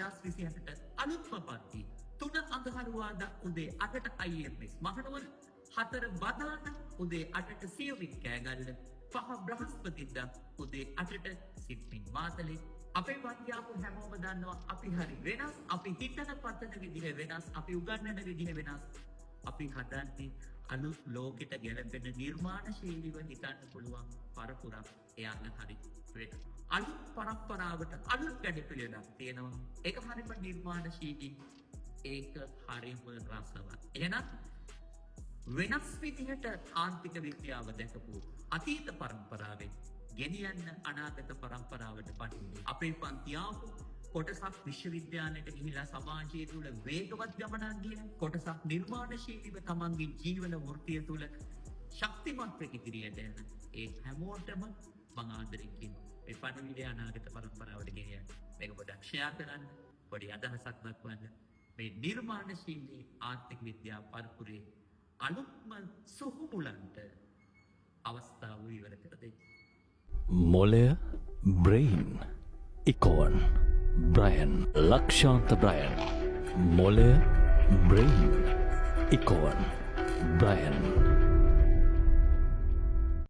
2027ට අලුත්ම පන්ති 3 අඟහරුවාදා උදේ 8ට IMS මහනුවර 4 බදාදා උදේ 8ට සියවිත් කෑගල්ල 5 බ්‍රහස්පතින්දා උදේ 8ට සිඩ්නි මාතලේ අපේ පන්තියාපු හැමෝම දන්නවා අපි හරි වෙනස් අපි හිතන පතන විදිහ වෙනස් අපි උගන්වන විදිහ වෙනස් අපි හදන්නේ අලුත් ලෝකෙට ගැලපෙන නිර්මාණශීලීව හිතන්න පුළුවන් පරපුරක් එයන්න හරි වෙන අලුත් පරම්පරාවට අලුත් වැඩපිළිවෙලක් තියෙනවා ඒක හරිම නිර්මාණශීලී ඒක හරිම රසවත් එහෙනම් වෙනස් විදිහට ආර්ථික විද්‍යාව දැකපු අතීත පරම්පරාවෙන් ගෙනියන්න අනාගත පරම්පරාවට පටින්නේ අපේ පන්තියාපු කොටසක් විශ්වවිද්‍යාලයට ගිහිලා සමාජය තුළ වේගවත් ගමනක් ගියන කොටසක් නිර්මාණශීලීව තමන්ගේ ජීවන වෘත්තිය තුළ ශක්තිමත් වෙ ඉදිරියට යන ඒ හැමෝටම මම ආදරෙන් කියනවා මේ පණිවිඩය අනාගත පරම්පරාවට ගෙනියන්න මේක පොඩ්ඩක් ෂෙයා කරන්න පොඩි අදහසක් දක්වන්න මේ නිර්මාණශීලී ආර්ථික විද්‍යාව පරපුරේ අලුත්ම සුහුමුලන්ට අවස්ථාව ඉවර කර දෙන්න මොලය බ්‍රේන් ඉකෝන් බ්‍රයන් ලක්ෂාන්ත බ්‍රයන් මොලය බ්‍රේන් ඉකෝන් බ්‍රයන්